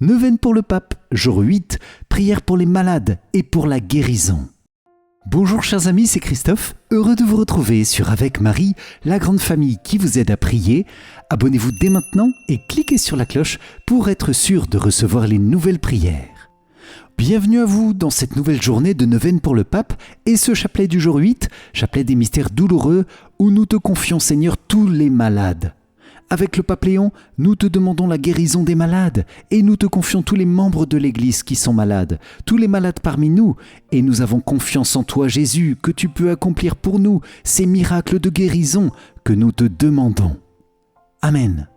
Neuvaine pour le pape, jour 8, prière pour les malades et pour la guérison. Bonjour chers amis, c'est Christophe, heureux de vous retrouver sur Avec Marie, la grande famille qui vous aide à prier. Abonnez-vous dès maintenant et cliquez sur la cloche pour être sûr de recevoir les nouvelles prières. Bienvenue à vous dans cette nouvelle journée de neuvaine pour le pape et ce chapelet du jour 8, chapelet des mystères douloureux où nous te confions Seigneur tous les malades. Avec le pape Léon, nous te demandons la guérison des malades et nous te confions tous les membres de l'Église qui sont malades, tous les malades parmi nous, et nous avons confiance en toi Jésus que tu peux accomplir pour nous ces miracles de guérison que nous te demandons. Amen.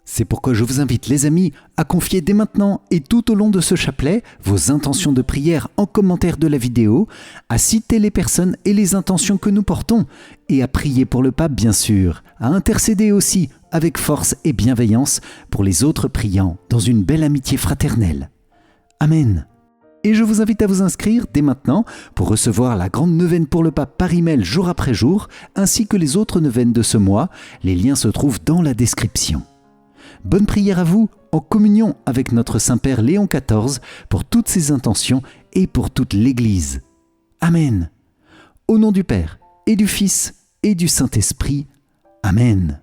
C'est pourquoi je vous invite les amis à confier dès maintenant et tout au long de ce chapelet vos intentions de prière en commentaire de la vidéo, à citer les personnes et les intentions que nous portons et à prier pour le pape bien sûr, à intercéder aussi avec force et bienveillance pour les autres priants dans une belle amitié fraternelle. Amen. Et je vous invite à vous inscrire dès maintenant pour recevoir la grande neuvaine pour le pape par email jour après jour, ainsi que les autres neuvaines de ce mois. Les liens se trouvent dans la description. Bonne prière à vous, en communion avec notre Saint-Père Léon XIV pour toutes ses intentions et pour toute l'Église. Amen. Au nom du Père, et du Fils, et du Saint-Esprit. Amen.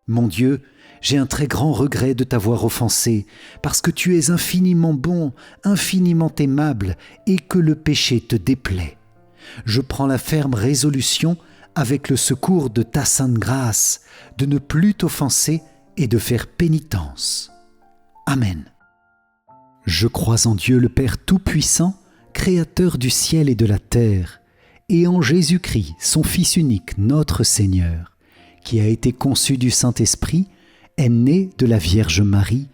Mon Dieu, j'ai un très grand regret de t'avoir offensé, parce que tu es infiniment bon, infiniment aimable, et que le péché te déplaît. Je prends la ferme résolution, avec le secours de ta sainte grâce, de ne plus t'offenser et de faire pénitence. Amen. Je crois en Dieu le Père Tout-Puissant, Créateur du ciel et de la terre, et en Jésus-Christ, son Fils unique, notre Seigneur, qui a été conçu du Saint-Esprit, est né de la Vierge Marie,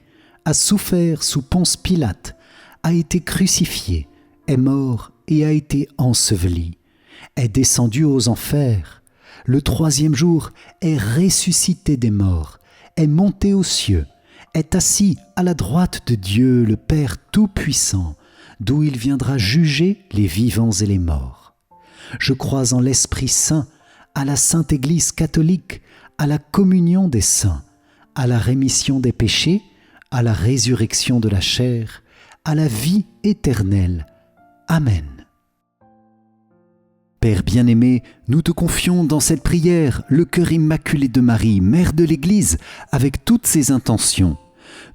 a souffert sous Ponce Pilate, a été crucifié, est mort et a été enseveli, est descendu aux enfers, le troisième jour est ressuscité des morts, est monté aux cieux, est assis à la droite de Dieu le Père Tout-Puissant, d'où il viendra juger les vivants et les morts. Je crois en l'Esprit Saint, à la Sainte Église catholique, à la communion des saints, à la rémission des péchés, à la résurrection de la chair, à la vie éternelle. Amen. Père bien-aimé, nous te confions dans cette prière le cœur immaculé de Marie, Mère de l'Église, avec toutes ses intentions.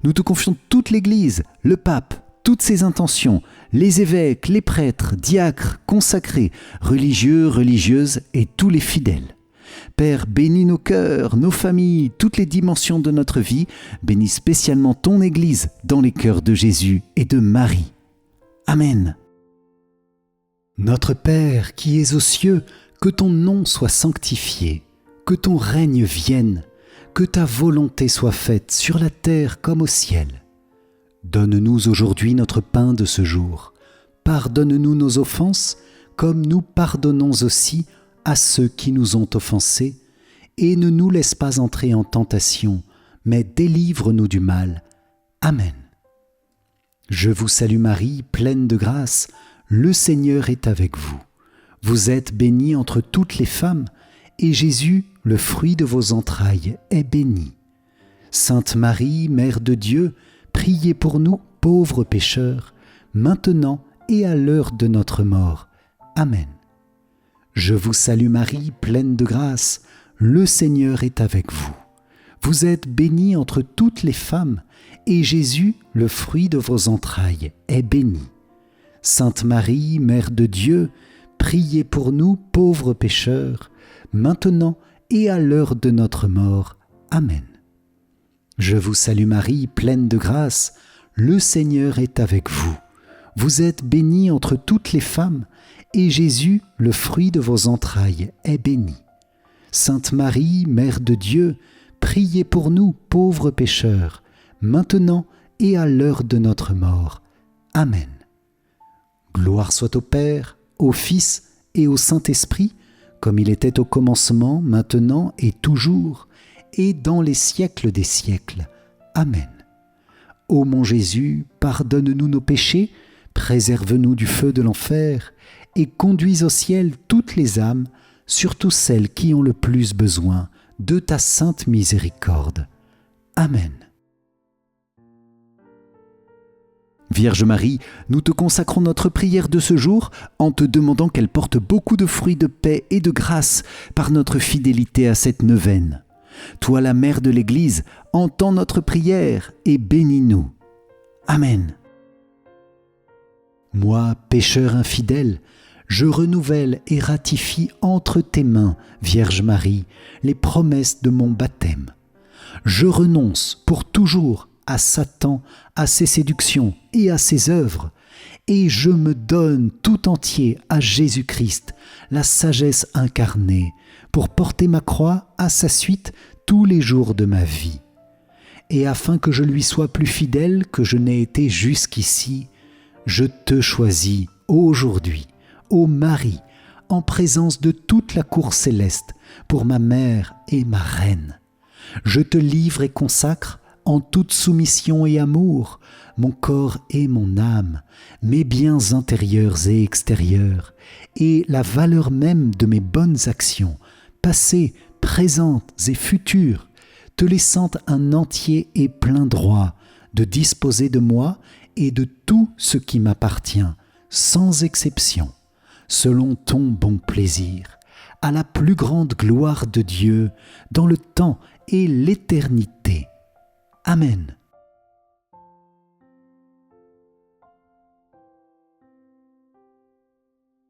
Nous te confions toute l'Église, le pape, toutes ses intentions, les évêques, les prêtres, diacres, consacrés, religieux, religieuses et tous les fidèles. Père, bénis nos cœurs, nos familles, toutes les dimensions de notre vie, bénis spécialement ton Église dans les cœurs de Jésus et de Marie. Amen. Notre Père qui es aux cieux, que ton nom soit sanctifié, que ton règne vienne, que ta volonté soit faite sur la terre comme au ciel. Donne-nous aujourd'hui notre pain de ce jour. Pardonne-nous nos offenses, comme nous pardonnons aussi à ceux qui nous ont offensés, et ne nous laisse pas entrer en tentation, mais délivre-nous du mal. Amen. Je vous salue Marie, pleine de grâce, le Seigneur est avec vous. Vous êtes bénie entre toutes les femmes, et Jésus, le fruit de vos entrailles, est béni. Sainte Marie, Mère de Dieu, priez pour nous, pauvres pécheurs, maintenant et à l'heure de notre mort. Amen. Je vous salue Marie, pleine de grâce, le Seigneur est avec vous. Vous êtes bénie entre toutes les femmes, et Jésus, le fruit de vos entrailles, est béni. Sainte Marie, Mère de Dieu, priez pour nous, pauvres pécheurs, maintenant et à l'heure de notre mort. Amen. Je vous salue Marie, pleine de grâce, le Seigneur est avec vous. Vous êtes bénie entre toutes les femmes, et Jésus, le fruit de vos entrailles, est béni. Sainte Marie, Mère de Dieu, priez pour nous, pauvres pécheurs, maintenant et à l'heure de notre mort. Amen. Gloire soit au Père, au Fils et au Saint-Esprit, comme il était au commencement, maintenant et toujours, et dans les siècles des siècles. Amen. Ô mon Jésus, pardonne-nous nos péchés, préserve-nous du feu de l'enfer, et conduis au ciel toutes les âmes, surtout celles qui ont le plus besoin de ta sainte miséricorde. Amen. Vierge Marie, nous te consacrons notre prière de ce jour en te demandant qu'elle porte beaucoup de fruits de paix et de grâce par notre fidélité à cette neuvaine. Toi, la mère de l'Église, entends notre prière et bénis-nous. Amen. Moi, pécheur infidèle, je renouvelle et ratifie entre tes mains, Vierge Marie, les promesses de mon baptême. Je renonce pour toujours à Satan, à ses séductions et à ses œuvres, et je me donne tout entier à Jésus-Christ, la sagesse incarnée, pour porter ma croix à sa suite tous les jours de ma vie. Et afin que je lui sois plus fidèle que je n'ai été jusqu'ici, je te choisis aujourd'hui, ô Marie, en présence de toute la cour céleste, pour ma mère et ma reine. Je te livre et consacre, en toute soumission et amour, mon corps et mon âme, mes biens intérieurs et extérieurs, et la valeur même de mes bonnes actions, passées, présentes et futures, te laissant un entier et plein droit de disposer de moi et de tout ce qui m'appartient, sans exception, selon ton bon plaisir, à la plus grande gloire de Dieu, dans le temps et l'éternité. Amen.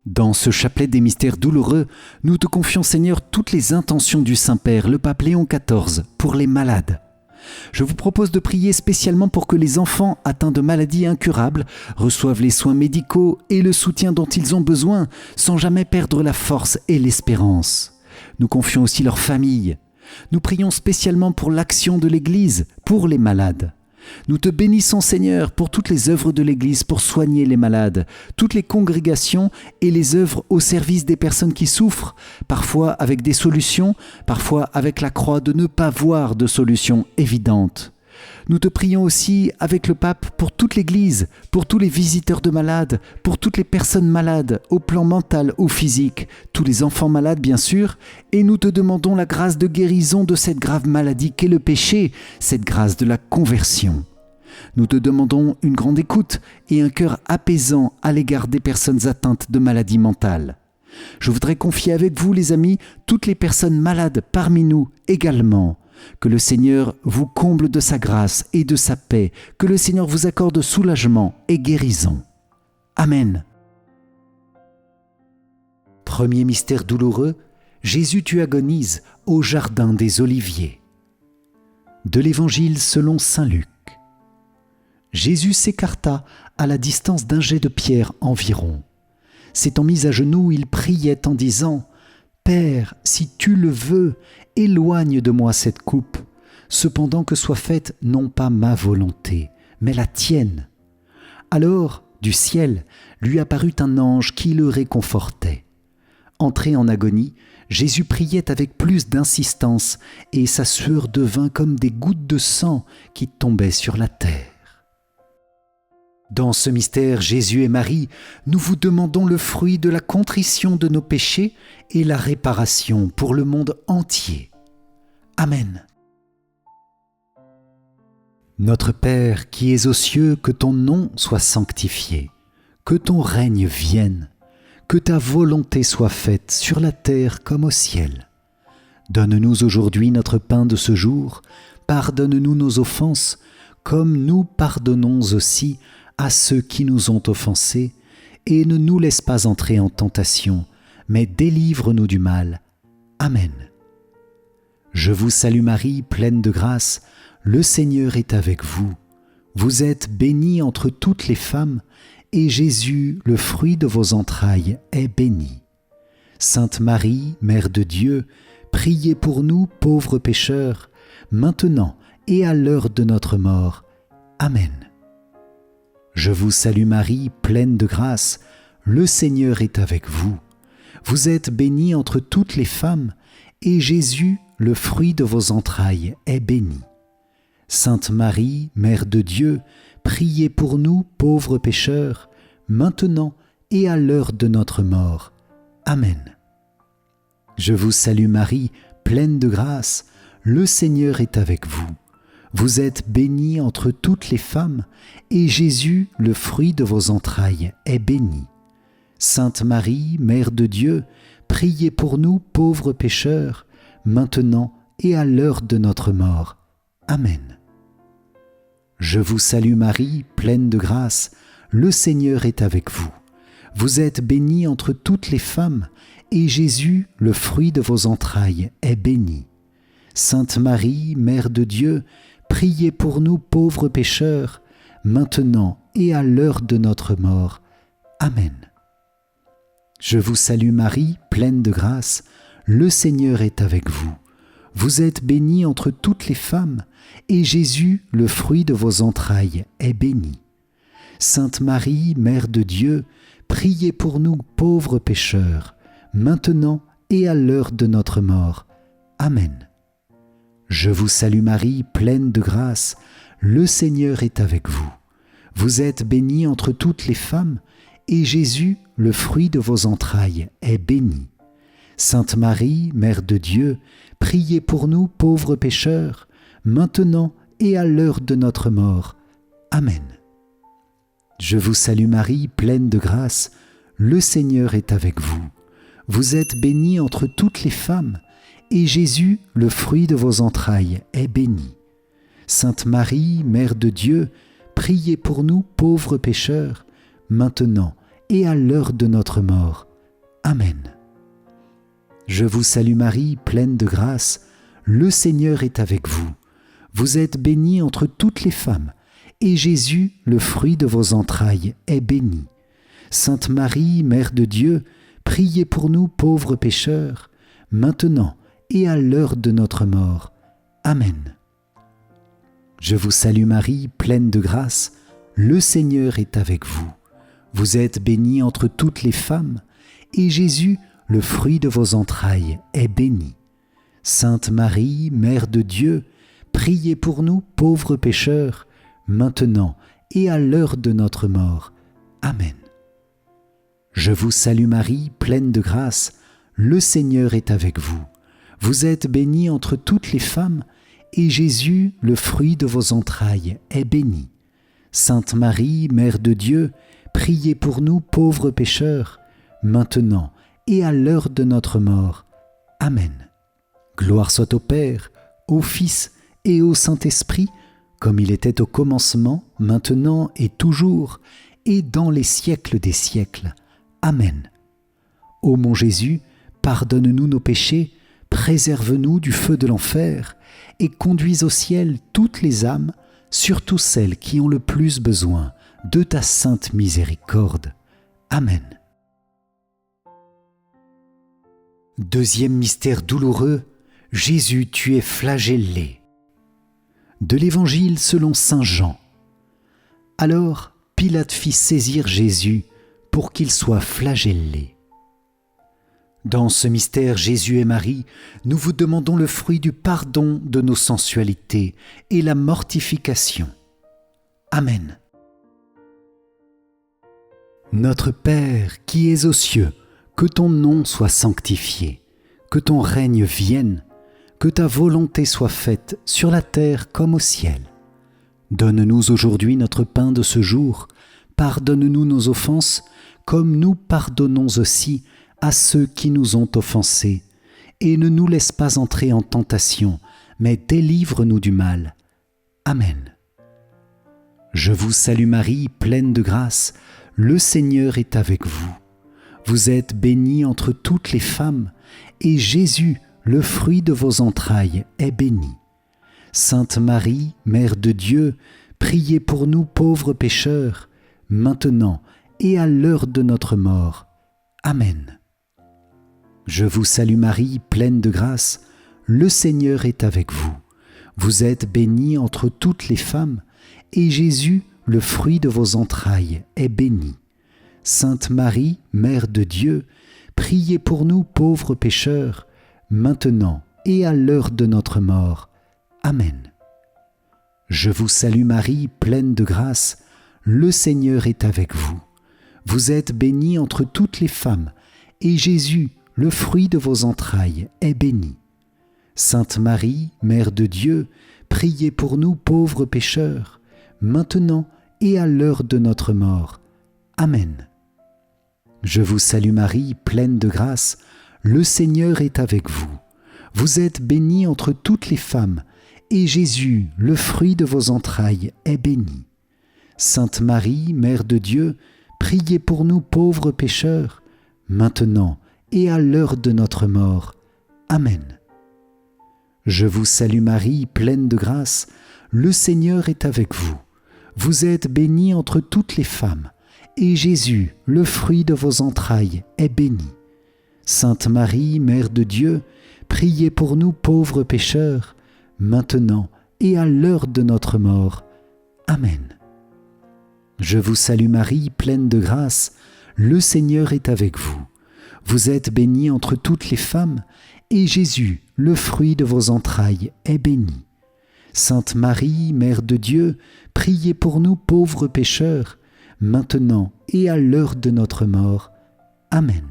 Dans ce chapelet des mystères douloureux, nous te confions, Seigneur, toutes les intentions du Saint-Père, le pape Léon XIV, pour les malades. Je vous propose de prier spécialement pour que les enfants atteints de maladies incurables reçoivent les soins médicaux et le soutien dont ils ont besoin, sans jamais perdre la force et l'espérance. Nous confions aussi leurs familles. Nous prions spécialement pour l'action de l'Église, pour les malades. Nous te bénissons, Seigneur, pour toutes les œuvres de l'Église pour soigner les malades, toutes les congrégations et les œuvres au service des personnes qui souffrent, parfois avec des solutions, parfois avec la croix de ne pas voir de solution évidente. Nous te prions aussi avec le pape pour toute l'Église, pour tous les visiteurs de malades, pour toutes les personnes malades, au plan mental ou physique, tous les enfants malades bien sûr, et nous te demandons la grâce de guérison de cette grave maladie qu'est le péché, cette grâce de la conversion. Nous te demandons une grande écoute et un cœur apaisant à l'égard des personnes atteintes de maladies mentales. Je voudrais confier avec vous, les amis, toutes les personnes malades parmi nous également. Que le Seigneur vous comble de sa grâce et de sa paix, que le Seigneur vous accorde soulagement et guérison. Amen. Premier mystère douloureux, Jésus tu agonises au jardin des Oliviers. De l'Évangile selon saint Luc. Jésus s'écarta à la distance d'un jet de pierre environ. S'étant mis à genoux, il priait en disant « Père, si tu le veux, éloigne de moi cette coupe, cependant que soit faite non pas ma volonté, mais la tienne. » Alors, du ciel, lui apparut un ange qui le réconfortait. Entré en agonie, Jésus priait avec plus d'insistance, et sa sueur devint comme des gouttes de sang qui tombaient sur la terre. Dans ce mystère, Jésus et Marie, nous vous demandons le fruit de la contrition de nos péchés et la réparation pour le monde entier. Amen. Notre Père qui es aux cieux, que ton nom soit sanctifié, que ton règne vienne, que ta volonté soit faite sur la terre comme au ciel. Donne-nous aujourd'hui notre pain de ce jour, pardonne-nous nos offenses, comme nous pardonnons aussi à ceux qui nous ont offensés, et ne nous laisse pas entrer en tentation, mais délivre-nous du mal. Amen. Je vous salue Marie, pleine de grâce, le Seigneur est avec vous. Vous êtes bénie entre toutes les femmes, et Jésus, le fruit de vos entrailles, est béni. Sainte Marie, Mère de Dieu, priez pour nous, pauvres pécheurs, maintenant et à l'heure de notre mort. Amen. Je vous salue Marie, pleine de grâce, le Seigneur est avec vous. Vous êtes bénie entre toutes les femmes, et Jésus, le fruit de vos entrailles, est béni. Sainte Marie, Mère de Dieu, priez pour nous, pauvres pécheurs, maintenant et à l'heure de notre mort. Amen. Je vous salue Marie, pleine de grâce, le Seigneur est avec vous. Vous êtes bénie entre toutes les femmes, et Jésus, le fruit de vos entrailles, est béni. Sainte Marie, Mère de Dieu, priez pour nous pauvres pécheurs, maintenant et à l'heure de notre mort. Amen. Je vous salue Marie, pleine de grâce, le Seigneur est avec vous. Vous êtes bénie entre toutes les femmes, et Jésus, le fruit de vos entrailles, est béni. Sainte Marie, Mère de Dieu, priez pour nous pauvres pécheurs, maintenant et à l'heure de notre mort. Amen. Je vous salue Marie, pleine de grâce, le Seigneur est avec vous. Vous êtes bénie entre toutes les femmes, et Jésus, le fruit de vos entrailles, est béni. Sainte Marie, Mère de Dieu, priez pour nous pauvres pécheurs, maintenant et à l'heure de notre mort. Amen. Je vous salue Marie, pleine de grâce, le Seigneur est avec vous. Vous êtes bénie entre toutes les femmes, et Jésus, le fruit de vos entrailles, est béni. Sainte Marie, Mère de Dieu, priez pour nous pauvres pécheurs, maintenant et à l'heure de notre mort. Amen. Je vous salue Marie, pleine de grâce, le Seigneur est avec vous. Vous êtes bénie entre toutes les femmes, et Jésus, le fruit de vos entrailles, est béni. Sainte Marie, Mère de Dieu, priez pour nous pauvres pécheurs, maintenant et à l'heure de notre mort. Amen. Je vous salue Marie, pleine de grâce, le Seigneur est avec vous. Vous êtes bénie entre toutes les femmes, et Jésus, le fruit de vos entrailles, est béni. Sainte Marie, Mère de Dieu, priez pour nous pauvres pécheurs, maintenant et à l'heure de notre mort. Amen. Je vous salue Marie, pleine de grâce, le Seigneur est avec vous. Vous êtes bénie entre toutes les femmes, et Jésus, le fruit de vos entrailles, est béni. Sainte Marie, Mère de Dieu, priez pour nous pauvres pécheurs, maintenant et à l'heure de notre mort. Amen. Je vous salue Marie, pleine de grâce, le Seigneur est avec vous. Vous êtes bénie entre toutes les femmes, et Jésus, le fruit de vos entrailles, est béni. Sainte Marie, Mère de Dieu, priez pour nous pauvres pécheurs, maintenant et à l'heure de notre mort. Amen. Gloire soit au Père, au Fils et au Saint-Esprit, comme il était au commencement, maintenant et toujours, et dans les siècles des siècles. Amen. Ô mon Jésus, pardonne-nous nos péchés, préserve-nous du feu de l'enfer, et conduis au ciel toutes les âmes, surtout celles qui ont le plus besoin de ta sainte miséricorde. Amen. Deuxième mystère douloureux, Jésus, tu es flagellé. De l'Évangile selon saint Jean. Alors Pilate fit saisir Jésus pour qu'il soit flagellé. Dans ce mystère, Jésus et Marie, nous vous demandons le fruit du pardon de nos sensualités et la mortification. Amen. Notre Père qui es aux cieux, que ton nom soit sanctifié, que ton règne vienne, que ta volonté soit faite sur la terre comme au ciel. Donne-nous aujourd'hui notre pain de ce jour, pardonne-nous nos offenses, comme nous pardonnons aussi à ceux qui nous ont offensés, et ne nous laisse pas entrer en tentation, mais délivre-nous du mal. Amen. Je vous salue Marie, pleine de grâce, le Seigneur est avec vous. Vous êtes bénie entre toutes les femmes, et Jésus, le fruit de vos entrailles, est béni. Sainte Marie, Mère de Dieu, priez pour nous pauvres pécheurs, maintenant et à l'heure de notre mort. Amen. Je vous salue Marie, pleine de grâce, le Seigneur est avec vous. Vous êtes bénie entre toutes les femmes, et Jésus, le fruit de vos entrailles, est béni. Sainte Marie, Mère de Dieu, priez pour nous pauvres pécheurs, maintenant et à l'heure de notre mort. Amen. Je vous salue Marie, pleine de grâce, le Seigneur est avec vous. Vous êtes bénie entre toutes les femmes, et Jésus, le fruit de vos entrailles, est béni. Sainte Marie, Mère de Dieu, priez pour nous pauvres pécheurs, maintenant et à l'heure de notre mort. Amen. Je vous salue Marie, pleine de grâce, le Seigneur est avec vous. Vous êtes bénie entre toutes les femmes, et Jésus, le fruit de vos entrailles, est béni. Sainte Marie, Mère de Dieu, priez pour nous pauvres pécheurs, maintenant et à l'heure de notre mort. Amen. Je vous salue Marie, pleine de grâce, le Seigneur est avec vous. Vous êtes bénie entre toutes les femmes, et Jésus, le fruit de vos entrailles, est béni. Sainte Marie, Mère de Dieu, priez pour nous pauvres pécheurs, maintenant et à l'heure de notre mort. Amen. Je vous salue Marie, pleine de grâce, le Seigneur est avec vous. Vous êtes bénie entre toutes les femmes, et Jésus, le fruit de vos entrailles, est béni. Sainte Marie, Mère de Dieu, priez pour nous pauvres pécheurs, maintenant et à l'heure de notre mort. Amen.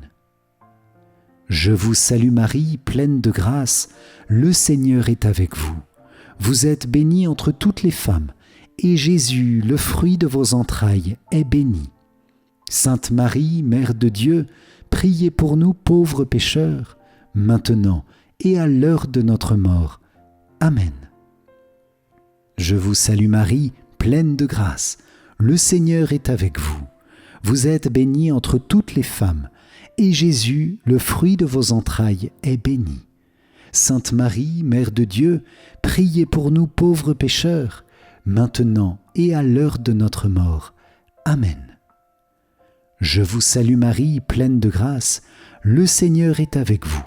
Je vous salue Marie, pleine de grâce, le Seigneur est avec vous. Vous êtes bénie entre toutes les femmes, et Jésus, le fruit de vos entrailles, est béni. Sainte Marie, Mère de Dieu, priez pour nous pauvres pécheurs, maintenant et à l'heure de notre mort. Amen. Je vous salue Marie, pleine de grâce, le Seigneur est avec vous. Vous êtes bénie entre toutes les femmes, et Jésus, le fruit de vos entrailles, est béni. Sainte Marie, Mère de Dieu, priez pour nous pauvres pécheurs, maintenant et à l'heure de notre mort. Amen. Je vous salue Marie, pleine de grâce, le Seigneur est avec vous.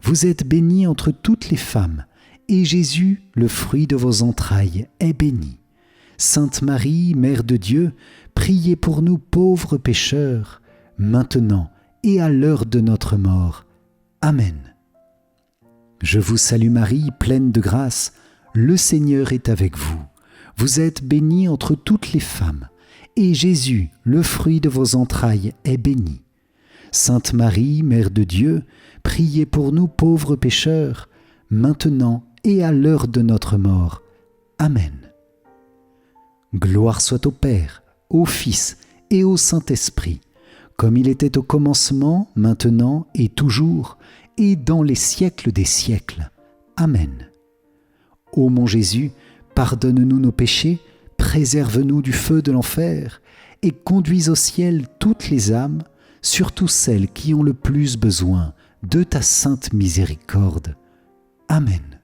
Vous êtes bénie entre toutes les femmes, et Jésus, le fruit de vos entrailles, est béni. Sainte Marie, Mère de Dieu, priez pour nous pauvres pécheurs, maintenant et à l'heure de notre mort. Amen. Je vous salue Marie, pleine de grâce, le Seigneur est avec vous. Vous êtes bénie entre toutes les femmes, et Jésus, le fruit de vos entrailles, est béni. Sainte Marie, Mère de Dieu, priez pour nous pauvres pécheurs, maintenant et à l'heure de notre mort. Amen. Gloire soit au Père, au Fils et au Saint-Esprit, comme il était au commencement, maintenant et toujours, et dans les siècles des siècles. Amen. Ô mon Jésus, pardonne-nous nos péchés, préserve-nous du feu de l'enfer, et conduis au ciel toutes les âmes, surtout celles qui ont le plus besoin de ta sainte miséricorde. Amen.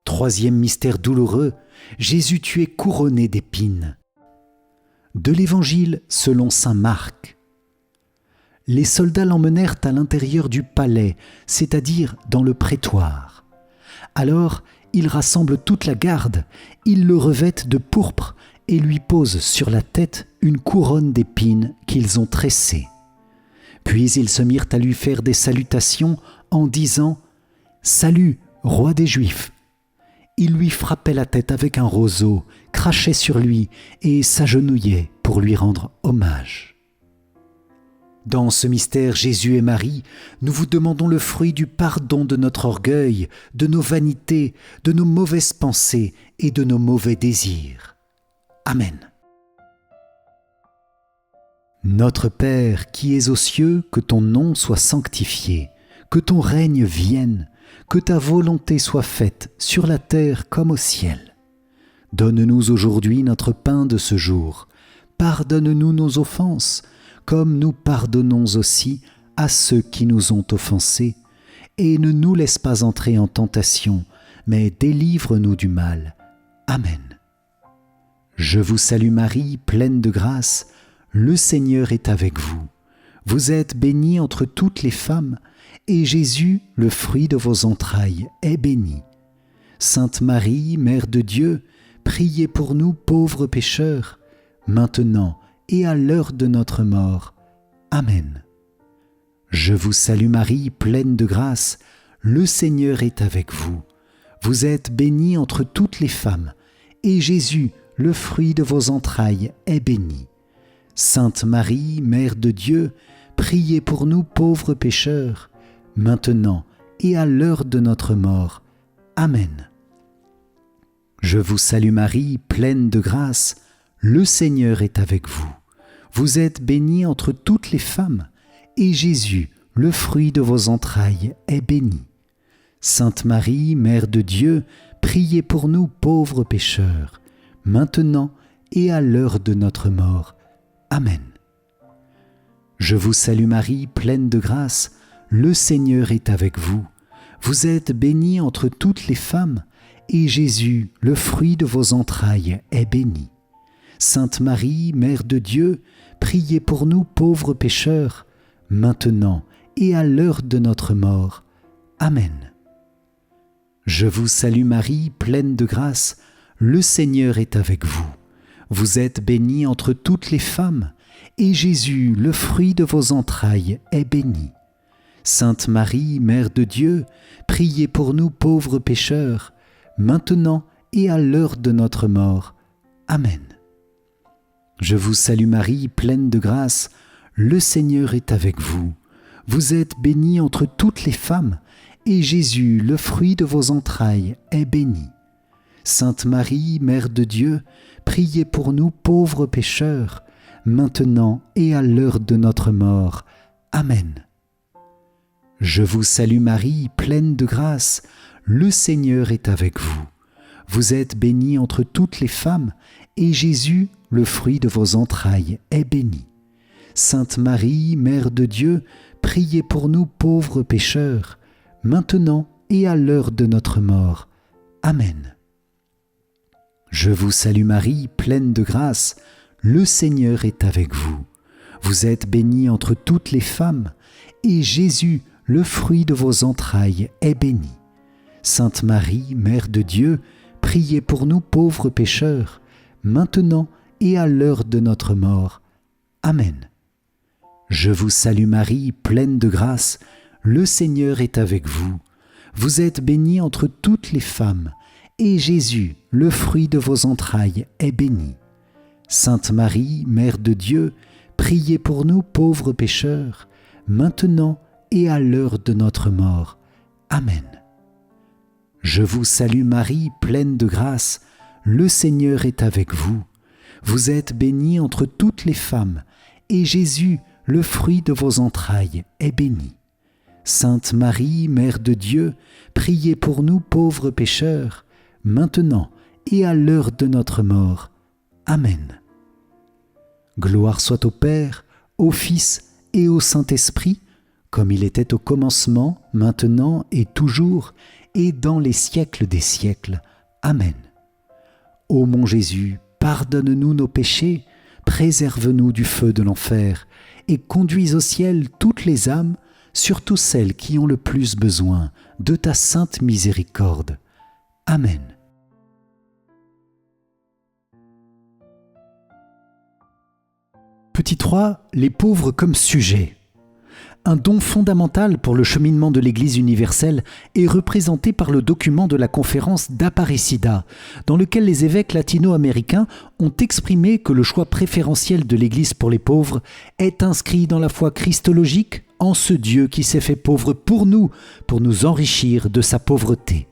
Troisième mystère douloureux, Jésus tu es couronné d'épines. De l'Évangile selon saint Marc. Les soldats l'emmenèrent à l'intérieur du palais, c'est-à-dire dans le prétoire. Alors, ils rassemblent toute la garde, ils le revêtent de pourpre et lui posent sur la tête une couronne d'épines qu'ils ont tressée. Puis ils se mirent à lui faire des salutations en disant « Salut, roi des Juifs !» Ils lui frappaient la tête avec un roseau, crachaient sur lui et s'agenouillaient pour lui rendre hommage. Dans ce mystère Jésus et Marie, nous vous demandons le fruit du pardon de notre orgueil, de nos vanités, de nos mauvaises pensées et de nos mauvais désirs. Amen. Notre Père qui es aux cieux, que ton nom soit sanctifié, que ton règne vienne, que ta volonté soit faite sur la terre comme au ciel. Donne-nous aujourd'hui notre pain de ce jour. Pardonne-nous nos offenses, comme nous pardonnons aussi à ceux qui nous ont offensés. Et ne nous laisse pas entrer en tentation, mais délivre-nous du mal. Amen. Je vous salue Marie, pleine de grâce, le Seigneur est avec vous. Vous êtes bénie entre toutes les femmes, et Jésus, le fruit de vos entrailles, est béni. Sainte Marie, Mère de Dieu, priez pour nous pauvres pécheurs, maintenant et à l'heure de notre mort. Amen. Je vous salue Marie, pleine de grâce, le Seigneur est avec vous. Vous êtes bénie entre toutes les femmes, et Jésus, le fruit de vos entrailles, est béni. Sainte Marie, Mère de Dieu, priez pour nous pauvres pécheurs, maintenant et à l'heure de notre mort. Amen. Je vous salue Marie, pleine de grâce, le Seigneur est avec vous. Vous êtes bénie entre toutes les femmes, et Jésus, le fruit de vos entrailles, est béni. Sainte Marie, Mère de Dieu, priez pour nous pauvres pécheurs, maintenant et à l'heure de notre mort. Amen. Je vous salue Marie, pleine de grâce, le Seigneur est avec vous. Vous êtes bénie entre toutes les femmes, et Jésus, le fruit de vos entrailles, est béni. Sainte Marie, Mère de Dieu, priez pour nous pauvres pécheurs, maintenant et à l'heure de notre mort. Amen. Je vous salue Marie, pleine de grâce, le Seigneur est avec vous. Vous êtes bénie entre toutes les femmes, et Jésus, le fruit de vos entrailles, est béni. Sainte Marie, Mère de Dieu, priez pour nous pauvres pécheurs, maintenant et à l'heure de notre mort. Amen. Je vous salue Marie, pleine de grâce, le Seigneur est avec vous. Vous êtes bénie entre toutes les femmes, et Jésus, le fruit de vos entrailles, est béni. Sainte Marie, Mère de Dieu, priez pour nous pauvres pécheurs, maintenant et à l'heure de notre mort. Amen. Je vous salue Marie, pleine de grâce, le Seigneur est avec vous. Vous êtes bénie entre toutes les femmes, et Jésus, le fruit de vos entrailles, est béni. Sainte Marie, Mère de Dieu, priez pour nous pauvres pécheurs, maintenant et à l'heure de notre mort. Amen. Je vous salue Marie, pleine de grâce, le Seigneur est avec vous. Vous êtes bénie entre toutes les femmes, et Jésus, le fruit de vos entrailles, est béni. Sainte Marie, Mère de Dieu, priez pour nous pauvres pécheurs, maintenant et à l'heure de notre mort. Amen. Je vous salue Marie, pleine de grâce, le Seigneur est avec vous. Vous êtes bénie entre toutes les femmes, et Jésus, le fruit de vos entrailles, est béni. Sainte Marie, Mère de Dieu, priez pour nous pauvres pécheurs, maintenant et à l'heure de notre mort. Amen. Je vous salue Marie, pleine de grâce, le Seigneur est avec vous. Vous êtes bénie entre toutes les femmes, et Jésus, le fruit de vos entrailles, est béni. Sainte Marie, Mère de Dieu, priez pour nous pauvres pécheurs, maintenant et à l'heure de notre mort. Amen. Gloire soit au Père, au Fils et au Saint-Esprit, comme il était au commencement, maintenant et toujours, et dans les siècles des siècles. Amen. Ô mon Jésus, pardonne-nous nos péchés, préserve-nous du feu de l'enfer, et conduis au ciel toutes les âmes, surtout celles qui ont le plus besoin de ta sainte miséricorde. Amen. Petit 3. Les pauvres comme sujet. Un don fondamental pour le cheminement de l'Église universelle est représenté par le document de la conférence d'Aparecida, dans lequel les évêques latino-américains ont exprimé que le choix préférentiel de l'Église pour les pauvres est inscrit dans la foi christologique en ce Dieu qui s'est fait pauvre pour nous enrichir de sa pauvreté.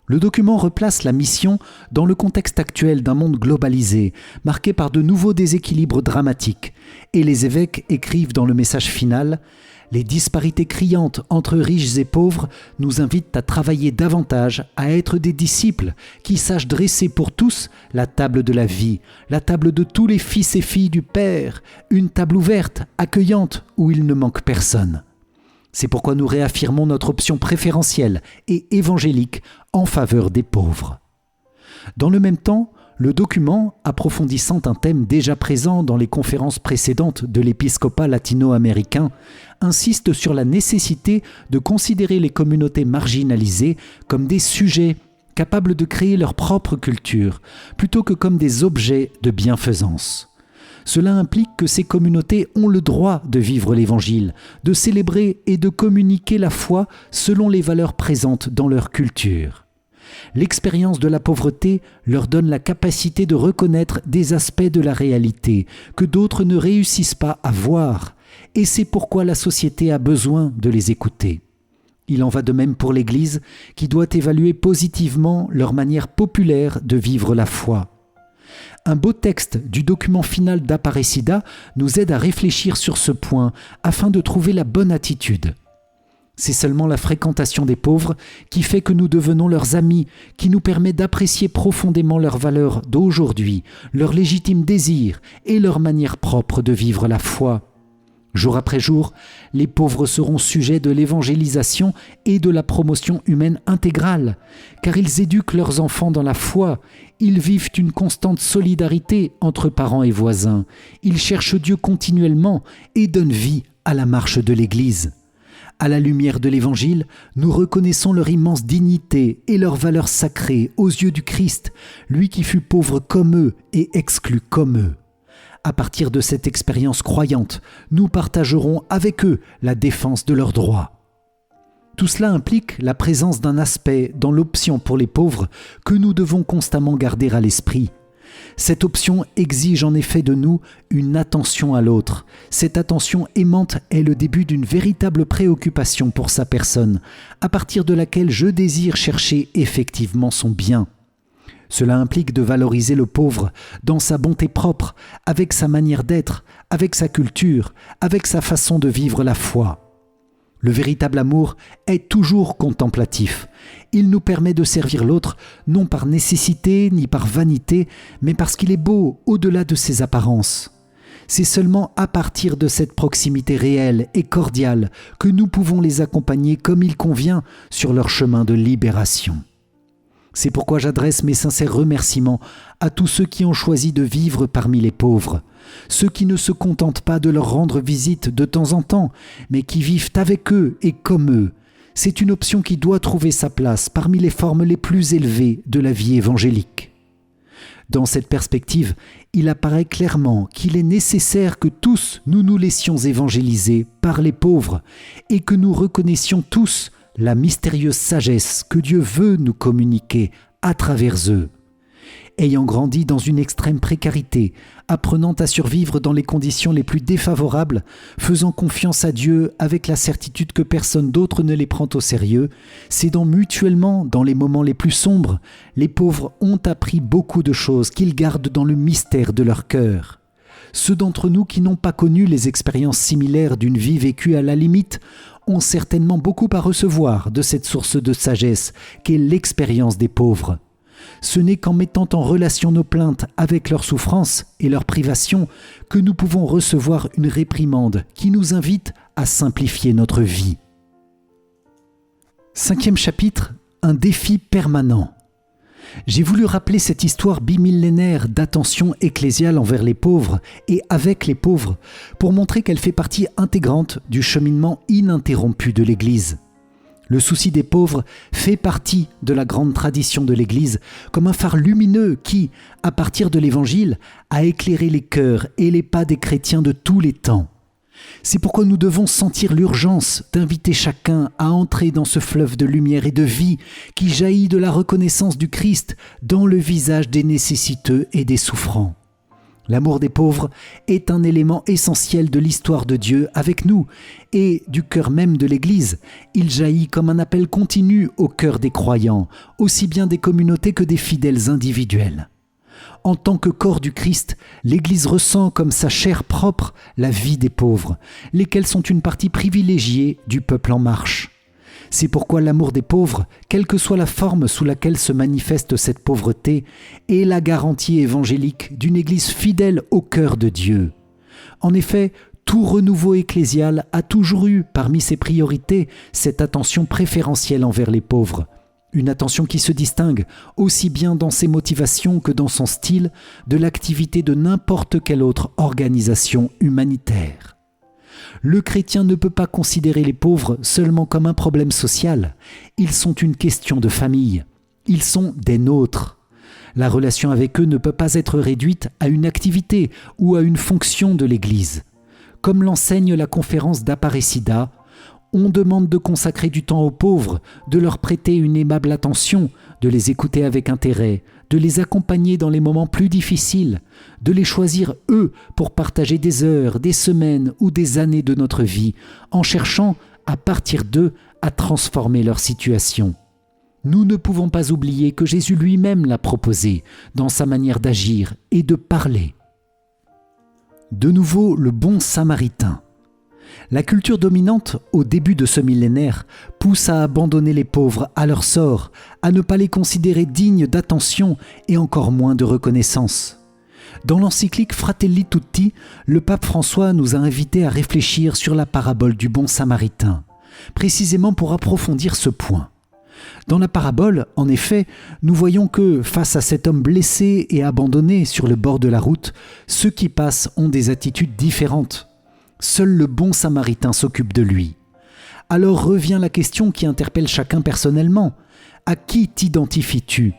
Le document replace la mission dans le contexte actuel d'un monde globalisé, marqué par de nouveaux déséquilibres dramatiques, et les évêques écrivent dans le message final « Les disparités criantes entre riches et pauvres nous invitent à travailler davantage, à être des disciples qui sachent dresser pour tous la table de la vie, la table de tous les fils et filles du Père, une table ouverte, accueillante, où il ne manque personne. » C'est pourquoi nous réaffirmons notre option préférentielle et évangélique en faveur des pauvres. Dans le même temps, le document, approfondissant un thème déjà présent dans les conférences précédentes de l'épiscopat latino-américain, insiste sur la nécessité de considérer les communautés marginalisées comme des sujets capables de créer leur propre culture, plutôt que comme des objets de bienfaisance. Cela implique que ces communautés ont le droit de vivre l'Évangile, de célébrer et de communiquer la foi selon les valeurs présentes dans leur culture. L'expérience de la pauvreté leur donne la capacité de reconnaître des aspects de la réalité que d'autres ne réussissent pas à voir, et c'est pourquoi la société a besoin de les écouter. Il en va de même pour l'Église, qui doit évaluer positivement leur manière populaire de vivre la foi. Un beau texte du document final d'Aparecida nous aide à réfléchir sur ce point afin de trouver la bonne attitude. C'est seulement la fréquentation des pauvres qui fait que nous devenons leurs amis, qui nous permet d'apprécier profondément leurs valeurs d'aujourd'hui, leurs légitimes désirs et leur manière propre de vivre la foi. Jour après jour, les pauvres seront sujets de l'évangélisation et de la promotion humaine intégrale, car ils éduquent leurs enfants dans la foi, ils vivent une constante solidarité entre parents et voisins, ils cherchent Dieu continuellement et donnent vie à la marche de l'Église. À la lumière de l'Évangile, nous reconnaissons leur immense dignité et leur valeur sacrée aux yeux du Christ, lui qui fut pauvre comme eux et exclu comme eux. À partir de cette expérience croyante, nous partagerons avec eux la défense de leurs droits. Tout cela implique la présence d'un aspect dans l'option pour les pauvres que nous devons constamment garder à l'esprit. Cette option exige en effet de nous une attention à l'autre. Cette attention aimante est le début d'une véritable préoccupation pour sa personne, à partir de laquelle je désire chercher effectivement son bien. Cela implique de valoriser le pauvre dans sa bonté propre, avec sa manière d'être, avec sa culture, avec sa façon de vivre la foi. Le véritable amour est toujours contemplatif. Il nous permet de servir l'autre, non par nécessité ni par vanité, mais parce qu'il est beau au-delà de ses apparences. C'est seulement à partir de cette proximité réelle et cordiale que nous pouvons les accompagner comme il convient sur leur chemin de libération. C'est pourquoi j'adresse mes sincères remerciements à tous ceux qui ont choisi de vivre parmi les pauvres, ceux qui ne se contentent pas de leur rendre visite de temps en temps, mais qui vivent avec eux et comme eux. C'est une option qui doit trouver sa place parmi les formes les plus élevées de la vie évangélique. Dans cette perspective, il apparaît clairement qu'il est nécessaire que tous nous nous laissions évangéliser par les pauvres et que nous reconnaissions tous la mystérieuse sagesse que Dieu veut nous communiquer à travers eux. Ayant grandi dans une extrême précarité, apprenant à survivre dans les conditions les plus défavorables, faisant confiance à Dieu avec la certitude que personne d'autre ne les prend au sérieux, s'aidant mutuellement dans les moments les plus sombres, les pauvres ont appris beaucoup de choses qu'ils gardent dans le mystère de leur cœur. Ceux d'entre nous qui n'ont pas connu les expériences similaires d'une vie vécue à la limite ont certainement beaucoup à recevoir de cette source de sagesse qu'est l'expérience des pauvres. Ce n'est qu'en mettant en relation nos plaintes avec leurs souffrances et leurs privations que nous pouvons recevoir une réprimande qui nous invite à simplifier notre vie. 5e chapitre, un défi permanent. J'ai voulu rappeler cette histoire bimillénaire d'attention ecclésiale envers les pauvres et avec les pauvres pour montrer qu'elle fait partie intégrante du cheminement ininterrompu de l'Église. Le souci des pauvres fait partie de la grande tradition de l'Église comme un phare lumineux qui, à partir de l'Évangile, a éclairé les cœurs et les pas des chrétiens de tous les temps. C'est pourquoi nous devons sentir l'urgence d'inviter chacun à entrer dans ce fleuve de lumière et de vie qui jaillit de la reconnaissance du Christ dans le visage des nécessiteux et des souffrants. L'amour des pauvres est un élément essentiel de l'histoire de Dieu avec nous et du cœur même de l'Église. Il jaillit comme un appel continu au cœur des croyants, aussi bien des communautés que des fidèles individuels. En tant que corps du Christ, l'Église ressent comme sa chair propre la vie des pauvres, lesquels sont une partie privilégiée du peuple en marche. C'est pourquoi l'amour des pauvres, quelle que soit la forme sous laquelle se manifeste cette pauvreté, est la garantie évangélique d'une Église fidèle au cœur de Dieu. En effet, tout renouveau ecclésial a toujours eu parmi ses priorités cette attention préférentielle envers les pauvres. Une attention qui se distingue, aussi bien dans ses motivations que dans son style, de l'activité de n'importe quelle autre organisation humanitaire. Le chrétien ne peut pas considérer les pauvres seulement comme un problème social. Ils sont une question de famille. Ils sont des nôtres. La relation avec eux ne peut pas être réduite à une activité ou à une fonction de l'Église. Comme l'enseigne la conférence d'Aparecida, on demande de consacrer du temps aux pauvres, de leur prêter une aimable attention, de les écouter avec intérêt, de les accompagner dans les moments plus difficiles, de les choisir eux pour partager des heures, des semaines ou des années de notre vie, en cherchant, à partir d'eux, à transformer leur situation. Nous ne pouvons pas oublier que Jésus lui-même l'a proposé dans sa manière d'agir et de parler. De nouveau, le bon samaritain. La culture dominante, au début de ce millénaire, pousse à abandonner les pauvres à leur sort, à ne pas les considérer dignes d'attention et encore moins de reconnaissance. Dans l'encyclique Fratelli Tutti, le pape François nous a invités à réfléchir sur la parabole du bon samaritain, précisément pour approfondir ce point. Dans la parabole, en effet, nous voyons que, face à cet homme blessé et abandonné sur le bord de la route, ceux qui passent ont des attitudes différentes. Seul le bon samaritain s'occupe de lui. Alors revient la question qui interpelle chacun personnellement. À qui t'identifies-tu ?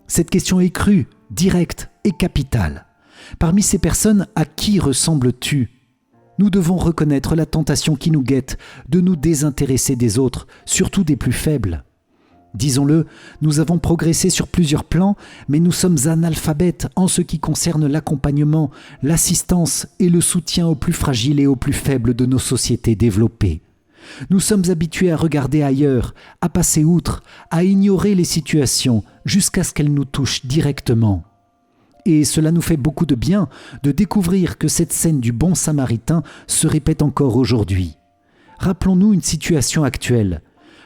Cette question est crue, directe et capitale. Parmi ces personnes, à qui ressembles-tu ? Nous devons reconnaître la tentation qui nous guette de nous désintéresser des autres, surtout des plus faibles. Disons-le, nous avons progressé sur plusieurs plans, mais nous sommes analphabètes en ce qui concerne l'accompagnement, l'assistance et le soutien aux plus fragiles et aux plus faibles de nos sociétés développées. Nous sommes habitués à regarder ailleurs, à passer outre, à ignorer les situations jusqu'à ce qu'elles nous touchent directement. Et cela nous fait beaucoup de bien de découvrir que cette scène du bon samaritain se répète encore aujourd'hui. Rappelons-nous une situation actuelle.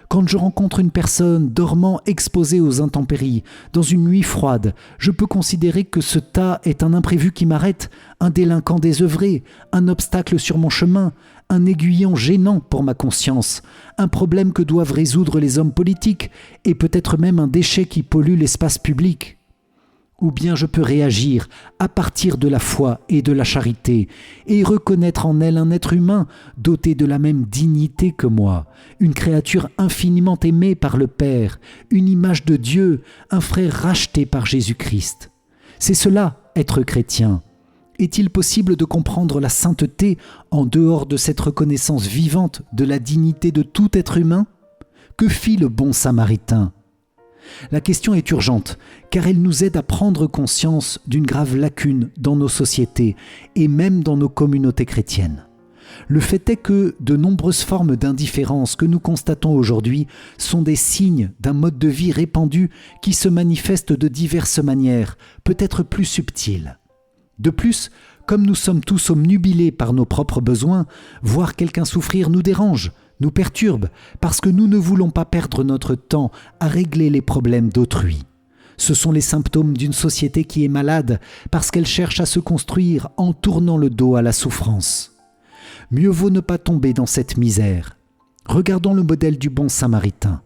Quand je rencontre une personne dormant exposée aux intempéries, dans une nuit froide, je peux considérer que ce tas est un imprévu qui m'arrête, un délinquant désœuvré, un obstacle sur mon chemin, un aiguillon gênant pour ma conscience, un problème que doivent résoudre les hommes politiques et peut-être même un déchet qui pollue l'espace public. Ou bien je peux réagir à partir de la foi et de la charité et reconnaître en elle un être humain doté de la même dignité que moi, une créature infiniment aimée par le Père, une image de Dieu, un frère racheté par Jésus-Christ. C'est cela, être chrétien. Est-il possible de comprendre la sainteté en dehors de cette reconnaissance vivante de la dignité de tout être humain ? Que fit le bon samaritain ? La question est urgente, car elle nous aide à prendre conscience d'une grave lacune dans nos sociétés et même dans nos communautés chrétiennes. Le fait est que de nombreuses formes d'indifférence que nous constatons aujourd'hui sont des signes d'un mode de vie répandu qui se manifeste de diverses manières, peut-être plus subtiles. De plus, comme nous sommes tous obnubilés par nos propres besoins, voir quelqu'un souffrir nous dérange, nous perturbe, parce que nous ne voulons pas perdre notre temps à régler les problèmes d'autrui. Ce sont les symptômes d'une société qui est malade, parce qu'elle cherche à se construire en tournant le dos à la souffrance. Mieux vaut ne pas tomber dans cette misère. Regardons le modèle du bon samaritain.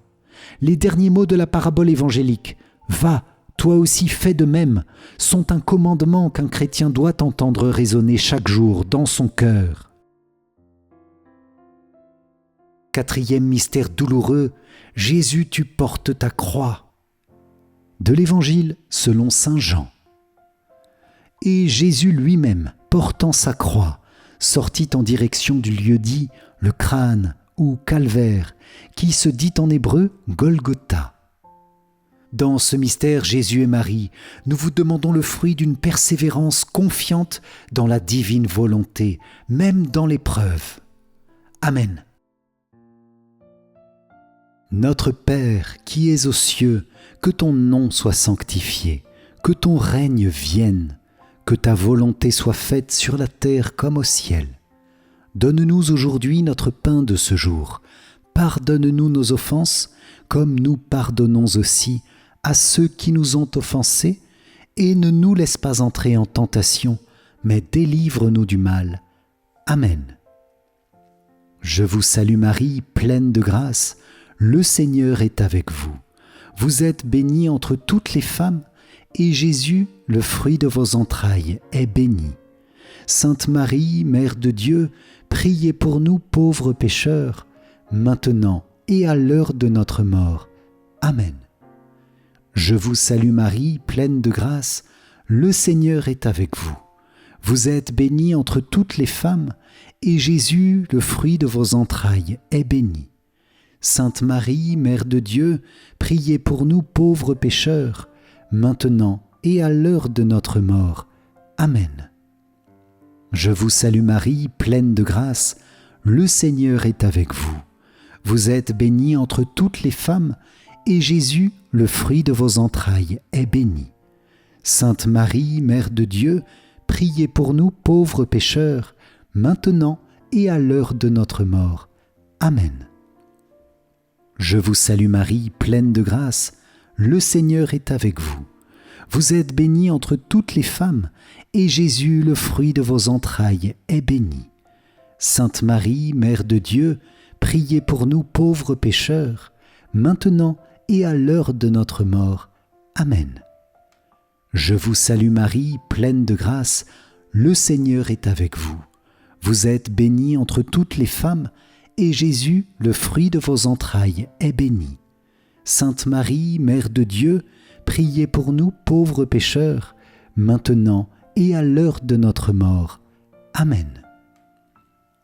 Les derniers mots de la parabole évangélique « Va, toi aussi fais de même » sont un commandement qu'un chrétien doit entendre résonner chaque jour dans son cœur. Quatrième mystère douloureux, Jésus, tu portes ta croix. De l'Évangile selon saint Jean. Et Jésus lui-même, portant sa croix, sortit en direction du lieu dit le crâne ou calvaire, qui se dit en hébreu Golgotha. Dans ce mystère, Jésus et Marie, nous vous demandons le fruit d'une persévérance confiante dans la divine volonté, même dans l'épreuve. Amen. Notre Père qui es aux cieux, que ton nom soit sanctifié, que ton règne vienne, que ta volonté soit faite sur la terre comme au ciel. Donne-nous aujourd'hui notre pain de ce jour. Pardonne-nous nos offenses, comme nous pardonnons aussi à ceux qui nous ont offensés, et ne nous laisse pas entrer en tentation, mais délivre-nous du mal. Amen. Je vous salue Marie, pleine de grâce, le Seigneur est avec vous. Vous êtes bénie entre toutes les femmes, et Jésus, le fruit de vos entrailles, est béni. Sainte Marie, Mère de Dieu, priez pour nous pauvres pécheurs, maintenant et à l'heure de notre mort. Amen. Je vous salue Marie, pleine de grâce, le Seigneur est avec vous. Vous êtes bénie entre toutes les femmes, et Jésus, le fruit de vos entrailles, est béni. Sainte Marie, Mère de Dieu, priez pour nous pauvres pécheurs, maintenant et à l'heure de notre mort. Amen. Je vous salue Marie, pleine de grâce, le Seigneur est avec vous. Vous êtes bénie entre toutes les femmes, et Jésus, le fruit de vos entrailles, est béni. Sainte Marie, Mère de Dieu, priez pour nous pauvres pécheurs, maintenant et à l'heure de notre mort. Amen. Je vous salue Marie, pleine de grâce, le Seigneur est avec vous. Vous êtes bénie entre toutes les femmes, et Jésus, le fruit de vos entrailles, est béni. Sainte Marie, Mère de Dieu, priez pour nous pauvres pécheurs, maintenant et à l'heure de notre mort. Amen. Je vous salue Marie, pleine de grâce, le Seigneur est avec vous. Vous êtes bénie entre toutes les femmes, et Jésus, le fruit de vos entrailles, est béni. Sainte Marie, Mère de Dieu, priez pour nous pauvres pécheurs, maintenant et à l'heure de notre mort. Amen.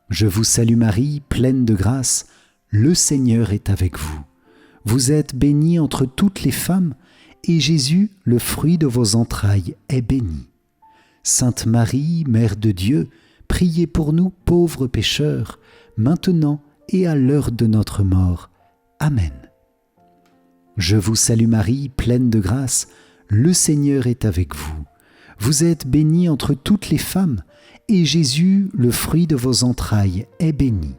Je vous salue Marie, pleine de grâce, le Seigneur est avec vous. Vous êtes bénie entre toutes les femmes, et Jésus, le fruit de vos entrailles, est béni. Sainte Marie, Mère de Dieu, priez pour nous pauvres pécheurs, maintenant et à l'heure de notre mort. Amen. Je vous salue Marie, pleine de grâce, le Seigneur est avec vous. Vous êtes bénie entre toutes les femmes, et Jésus, le fruit de vos entrailles, est béni.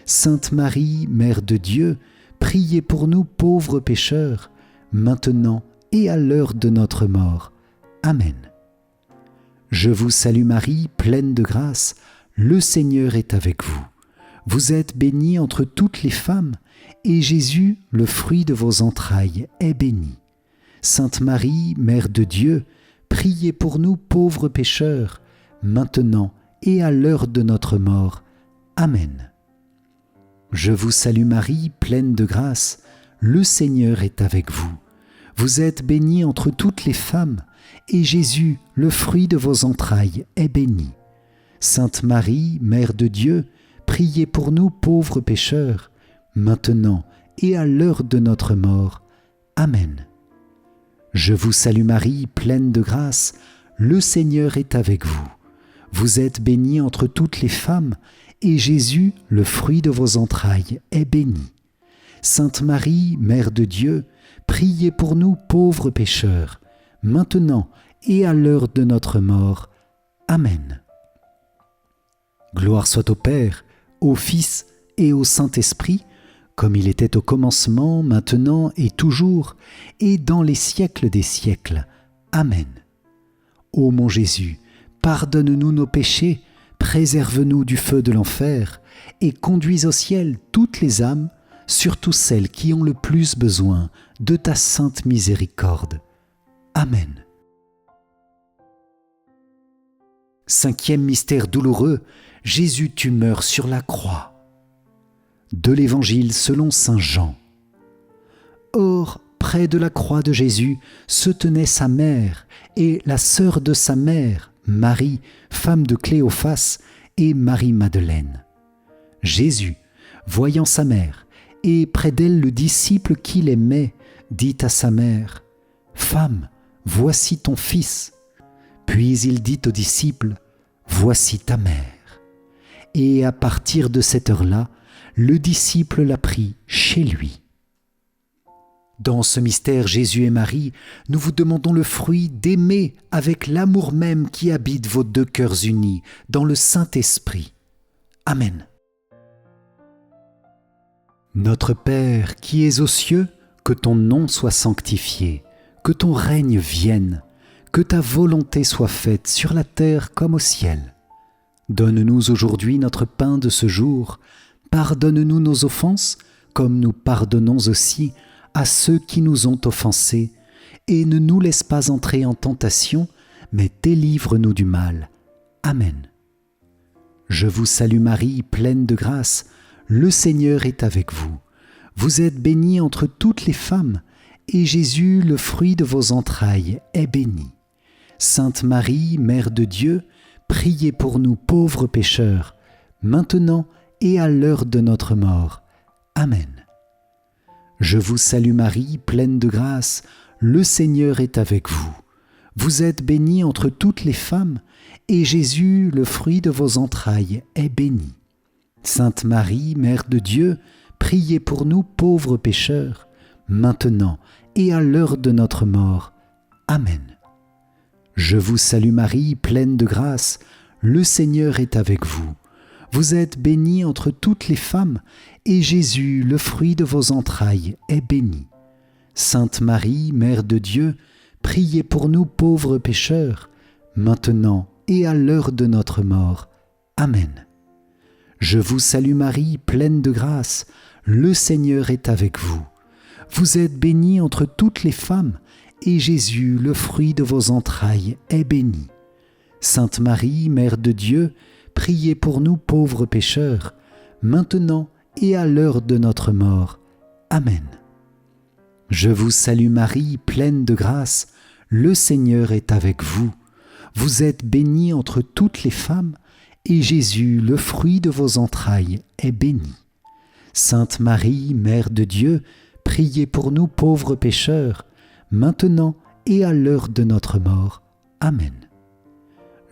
Sainte Marie, Mère de Dieu, priez pour nous pauvres pécheurs, maintenant et à l'heure de notre mort. Amen. Je vous salue Marie, pleine de grâce, le Seigneur est avec vous. Vous êtes bénie entre toutes les femmes, et Jésus, le fruit de vos entrailles, est béni. Sainte Marie, Mère de Dieu, priez pour nous pauvres pécheurs, maintenant et à l'heure de notre mort. Amen. Je vous salue Marie, pleine de grâce, le Seigneur est avec vous. Vous êtes bénie entre toutes les femmes, et Jésus, le fruit de vos entrailles, est béni. Sainte Marie, Mère de Dieu, priez pour nous pauvres pécheurs, maintenant et à l'heure de notre mort. Amen. Je vous salue Marie, pleine de grâce, le Seigneur est avec vous. Vous êtes bénie entre toutes les femmes, et Jésus, le fruit de vos entrailles, est béni. Sainte Marie, Mère de Dieu, priez pour nous pauvres pécheurs, maintenant et à l'heure de notre mort. Amen. Gloire soit au Père, au Fils et au Saint-Esprit, comme il était au commencement, maintenant et toujours, et dans les siècles des siècles. Amen. Ô mon Jésus, pardonne-nous nos péchés, préserve-nous du feu de l'enfer, et conduis au ciel toutes les âmes, surtout celles qui ont le plus besoin de ta sainte miséricorde. Amen. Cinquième mystère douloureux, Jésus, tu meurs sur la croix. De l'Évangile selon saint Jean. Or, près de la croix de Jésus se tenait sa mère et la sœur de sa mère, Marie, femme de Cléophas, et Marie-Madeleine. Jésus, voyant sa mère, et près d'elle le disciple qu'il aimait, dit à sa mère, « Femme, voici ton fils. » Puis il dit au disciple, « Voici ta mère. » Et à partir de cette heure-là, le disciple l'a pris chez lui. Dans ce mystère Jésus et Marie, nous vous demandons le fruit d'aimer avec l'amour même qui habite vos deux cœurs unis dans le Saint-Esprit. Amen. Notre Père qui es aux cieux, que ton nom soit sanctifié, que ton règne vienne, que ta volonté soit faite sur la terre comme au ciel. Donne-nous aujourd'hui notre pain de ce jour. Pardonne-nous nos offenses, comme nous pardonnons aussi à ceux qui nous ont offensés, et ne nous laisse pas entrer en tentation, mais délivre-nous du mal. Amen. Je vous salue Marie, pleine de grâce, le Seigneur est avec vous. Vous êtes bénie entre toutes les femmes, et Jésus, le fruit de vos entrailles, est béni. Sainte Marie, Mère de Dieu, priez pour nous pauvres pécheurs, maintenant et à l'heure de notre mort. Amen. Je vous salue Marie, pleine de grâce, le Seigneur est avec vous. Vous êtes bénie entre toutes les femmes, et Jésus, le fruit de vos entrailles, est béni. Sainte Marie, Mère de Dieu, priez pour nous pauvres pécheurs, maintenant et à l'heure de notre mort. Amen. Je vous salue Marie, pleine de grâce, le Seigneur est avec vous. Vous êtes bénie entre toutes les femmes, et Jésus, le fruit de vos entrailles, est béni. Sainte Marie, Mère de Dieu, priez pour nous pauvres pécheurs, maintenant et à l'heure de notre mort. Amen. Je vous salue Marie, pleine de grâce, le Seigneur est avec vous. Vous êtes bénie entre toutes les femmes, et Jésus, le fruit de vos entrailles, est béni. Sainte Marie, Mère de Dieu, priez pour nous pauvres pécheurs, maintenant et à l'heure de notre mort. Amen. Je vous salue Marie, pleine de grâce, le Seigneur est avec vous. Vous êtes bénie entre toutes les femmes, et Jésus, le fruit de vos entrailles, est béni. Sainte Marie, Mère de Dieu, priez pour nous pauvres pécheurs, maintenant et à l'heure de notre mort. Amen.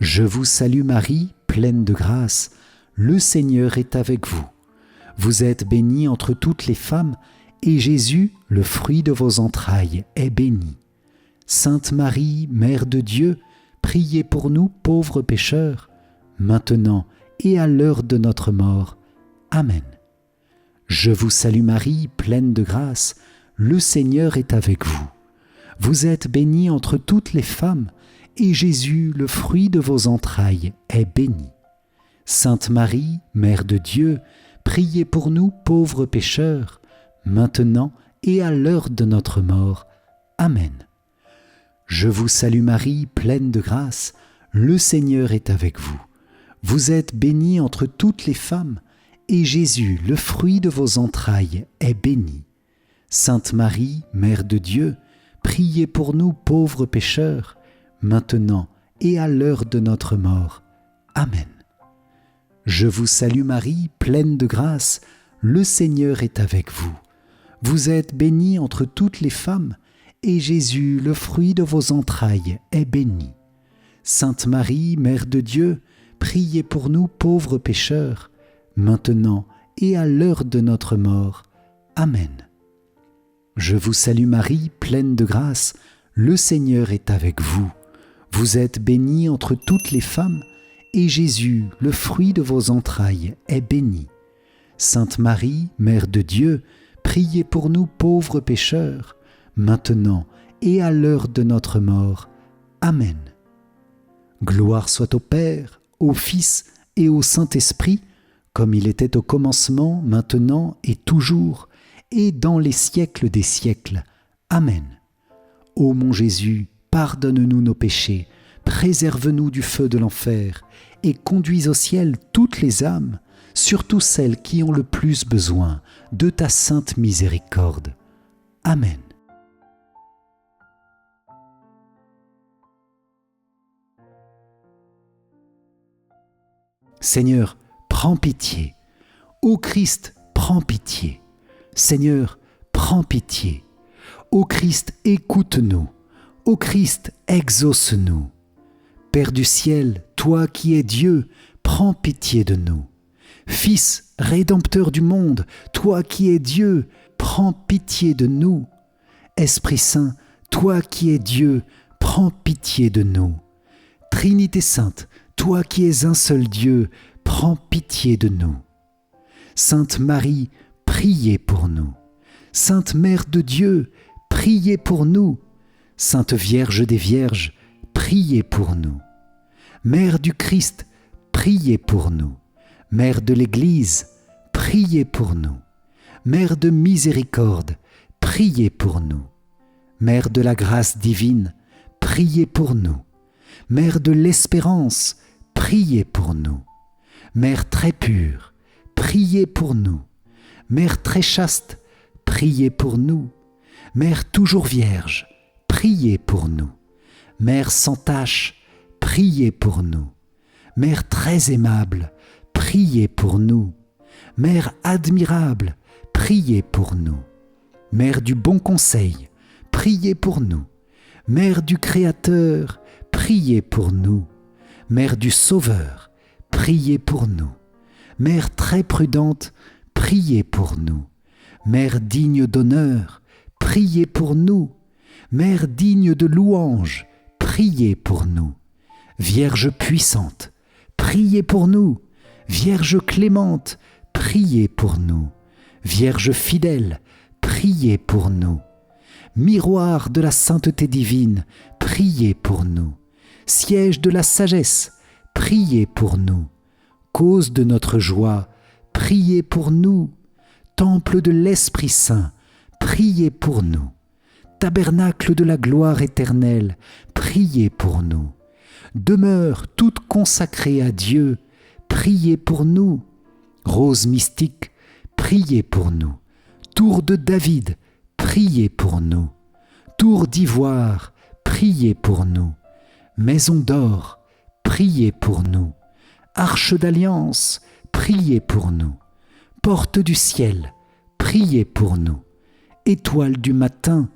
Je vous salue Marie, pleine de grâce, le Seigneur est avec vous. Vous êtes bénie entre toutes les femmes, et Jésus, le fruit de vos entrailles, est béni. Sainte Marie, Mère de Dieu, priez pour nous pauvres pécheurs, maintenant et à l'heure de notre mort. Amen. Je vous salue Marie, pleine de grâce, le Seigneur est avec vous. Vous êtes bénie entre toutes les femmes, et Jésus, le fruit de vos entrailles, est béni. Sainte Marie, Mère de Dieu, priez pour nous pauvres pécheurs, maintenant et à l'heure de notre mort. Amen. Je vous salue Marie, pleine de grâce, le Seigneur est avec vous. Vous êtes bénie entre toutes les femmes, et Jésus, le fruit de vos entrailles, est béni. Sainte Marie, Mère de Dieu, priez pour nous pauvres pécheurs, maintenant et à l'heure de notre mort. Amen. Je vous salue Marie, pleine de grâce, le Seigneur est avec vous. Vous êtes bénie entre toutes les femmes, et Jésus, le fruit de vos entrailles, est béni. Sainte Marie, Mère de Dieu, priez pour nous pauvres pécheurs, maintenant et à l'heure de notre mort. Amen. Je vous salue Marie, pleine de grâce, le Seigneur est avec vous. Vous êtes bénie entre toutes les femmes, et Jésus, le fruit de vos entrailles, est béni. Sainte Marie, Mère de Dieu, priez pour nous pauvres pécheurs, maintenant et à l'heure de notre mort. Amen. Gloire soit au Père, au Fils et au Saint-Esprit, comme il était au commencement, maintenant et toujours, et dans les siècles des siècles. Amen. Ô mon Jésus, pardonne-nous nos péchés, préserve-nous du feu de l'enfer, et conduis au ciel toutes les âmes, surtout celles qui ont le plus besoin de ta sainte miséricorde. Amen. Seigneur, prends pitié. Ô Christ, prends pitié. Seigneur, prends pitié. Ô Christ, écoute-nous. Ô Christ, exauce-nous. Père du ciel, toi qui es Dieu, prends pitié de nous. Fils, Rédempteur du monde, toi qui es Dieu, prends pitié de nous. Esprit Saint, toi qui es Dieu, prends pitié de nous. Trinité Sainte, toi qui es un seul Dieu, prends pitié de nous. Sainte Marie, priez pour nous. Sainte Mère de Dieu, priez pour nous. Sainte Vierge des Vierges, priez pour nous. Mère du Christ, priez pour nous. Mère de l'Église, priez pour nous. Mère de miséricorde, priez pour nous. Mère de la grâce divine, priez pour nous. Mère de l'espérance, priez pour nous. Mère très pure, priez pour nous. Mère très chaste, priez pour nous. Mère toujours vierge, priez pour nous. Mère sans tache, priez pour nous. Mère très aimable, priez pour nous. Mère admirable, priez pour nous. Mère du bon conseil, priez pour nous. Mère du Créateur, priez pour nous. Mère du Sauveur, priez pour nous. Mère très prudente, priez pour nous. Mère digne d'honneur, priez pour nous. Mère digne de louange, priez pour nous. Vierge puissante, priez pour nous. Vierge clémente, priez pour nous. Vierge fidèle, priez pour nous. Miroir de la sainteté divine, priez pour nous. Siège de la sagesse, priez pour nous. Cause de notre joie, priez pour nous. Temple de l'Esprit Saint, priez pour nous. Tabernacle de la gloire éternelle, priez pour nous. Demeure toute consacrée à Dieu, priez pour nous. Rose mystique, priez pour nous. Tour de David, priez pour nous. Tour d'ivoire, priez pour nous. Maison d'or, priez pour nous. Arche d'alliance, priez pour nous. Porte du ciel, priez pour nous. Étoile du matin,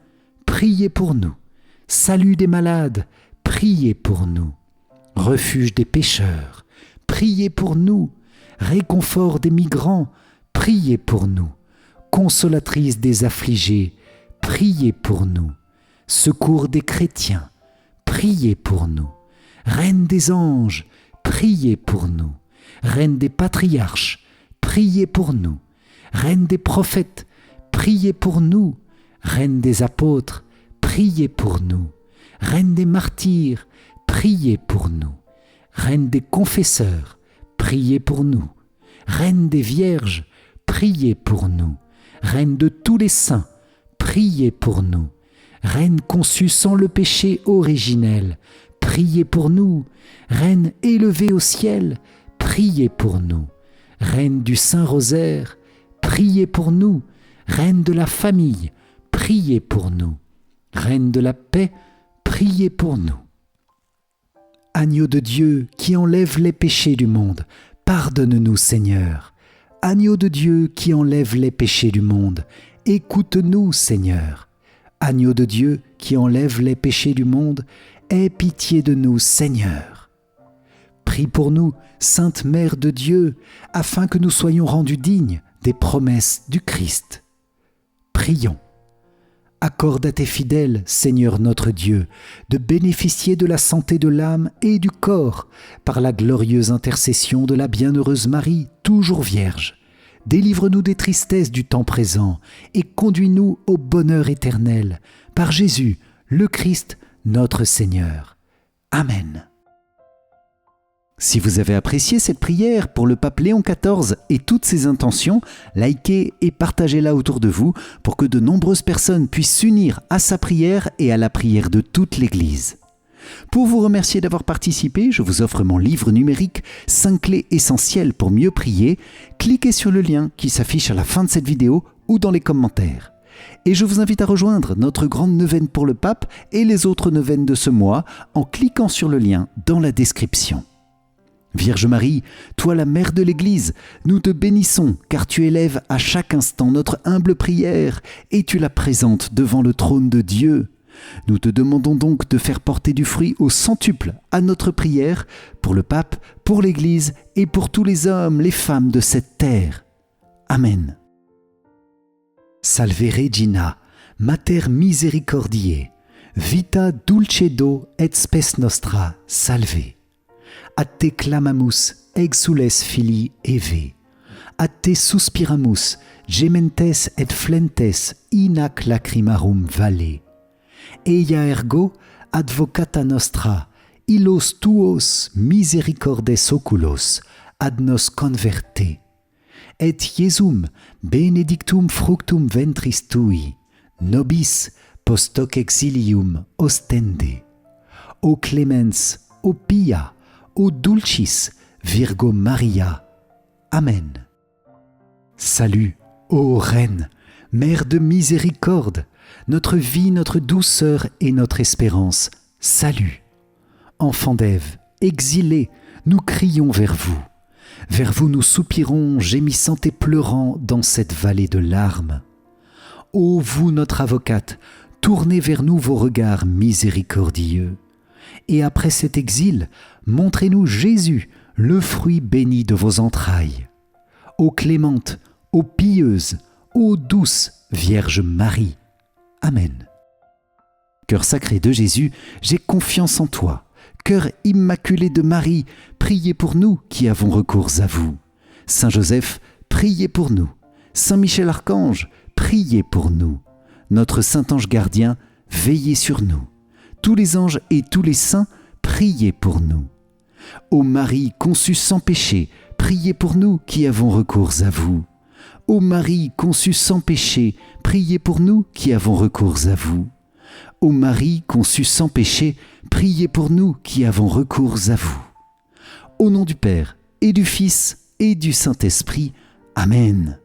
priez pour nous. Salut des malades, priez pour nous. Refuge des pécheurs, priez pour nous. Réconfort des migrants, priez pour nous. Consolatrice des affligés, priez pour nous. Secours des chrétiens, priez pour nous. Reine des anges, priez pour nous. Reine des patriarches, priez pour nous. Reine des prophètes, priez pour nous. Reine des apôtres, priez pour nous. Reine des martyrs, priez pour nous. Reine des confesseurs, priez pour nous. Reine des vierges, priez pour nous. Reine de tous les saints, priez pour nous. Reine conçue sans le péché originel, priez pour nous. Reine élevée au ciel, priez pour nous. Reine du Saint-Rosaire, priez pour nous. Reine de la famille, priez pour nous. Reine de la paix, priez pour nous. Agneau de Dieu qui enlève les péchés du monde, pardonne-nous Seigneur. Agneau de Dieu qui enlève les péchés du monde, écoute-nous Seigneur. Agneau de Dieu qui enlève les péchés du monde, aie pitié de nous Seigneur. Prie pour nous, Sainte Mère de Dieu, afin que nous soyons rendus dignes des promesses du Christ. Prions. Accorde à tes fidèles, Seigneur notre Dieu, de bénéficier de la santé de l'âme et du corps par la glorieuse intercession de la bienheureuse Marie, toujours Vierge. Délivre-nous des tristesses du temps présent et conduis-nous au bonheur éternel, par Jésus, le Christ, notre Seigneur. Amen. Si vous avez apprécié cette prière pour le pape Léon XIV et toutes ses intentions, likez et partagez-la autour de vous pour que de nombreuses personnes puissent s'unir à sa prière et à la prière de toute l'Église. Pour vous remercier d'avoir participé, je vous offre mon livre numérique 5 clés essentielles pour mieux prier. Cliquez sur le lien qui s'affiche à la fin de cette vidéo ou dans les commentaires. Et je vous invite à rejoindre notre grande neuvaine pour le pape et les autres neuvaines de ce mois en cliquant sur le lien dans la description. Vierge Marie, toi la mère de l'Église, nous te bénissons car tu élèves à chaque instant notre humble prière et tu la présentes devant le trône de Dieu. Nous te demandons donc de faire porter du fruit au centuple à notre prière pour le pape, pour l'Église et pour tous les hommes, les femmes de cette terre. Amen. Salve Regina, Mater Misericordiae, vita dulcedo et spes nostra, salve. A te clamamus, exules filii Eve. A te suspiramus, gementes et flentes, in ac lacrimarum valle. Eia ergo, advocata nostra, illos tuos misericordes oculos, ad nos converte. Et Iesum, benedictum fructum ventris tui, nobis post hoc exilium ostende. O clemens, o pia, o dulcis, Virgo Maria. Amen. Salut, ô Reine, Mère de miséricorde, notre vie, notre douceur et notre espérance. Salut. Enfants d'Ève, exilés, nous crions vers vous. Vers vous nous soupirons, gémissant et pleurant dans cette vallée de larmes. Ô vous, notre avocate, tournez vers nous vos regards miséricordieux. Et après cet exil, montrez-nous Jésus, le fruit béni de vos entrailles. Ô clémente, ô pieuse, ô douce Vierge Marie. Amen. Cœur sacré de Jésus, j'ai confiance en toi. Cœur immaculé de Marie, priez pour nous qui avons recours à vous. Saint Joseph, priez pour nous. Saint Michel Archange, priez pour nous. Notre Saint Ange gardien, veillez sur nous. Tous les anges et tous les saints, priez pour nous. Ô Marie conçue sans péché, priez pour nous qui avons recours à vous. Ô Marie conçue sans péché, priez pour nous qui avons recours à vous. Ô Marie conçue sans péché, priez pour nous qui avons recours à vous. Au nom du Père et du Fils et du Saint-Esprit. Amen.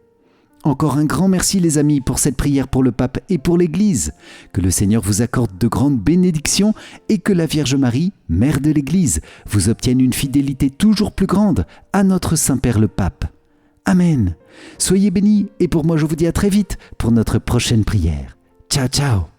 Encore un grand merci les amis pour cette prière pour le pape et pour l'Église. Que le Seigneur vous accorde de grandes bénédictions et que la Vierge Marie, Mère de l'Église, vous obtienne une fidélité toujours plus grande à notre Saint-Père le Pape. Amen. Soyez bénis et pour moi je vous dis à très vite pour notre prochaine prière. Ciao ciao.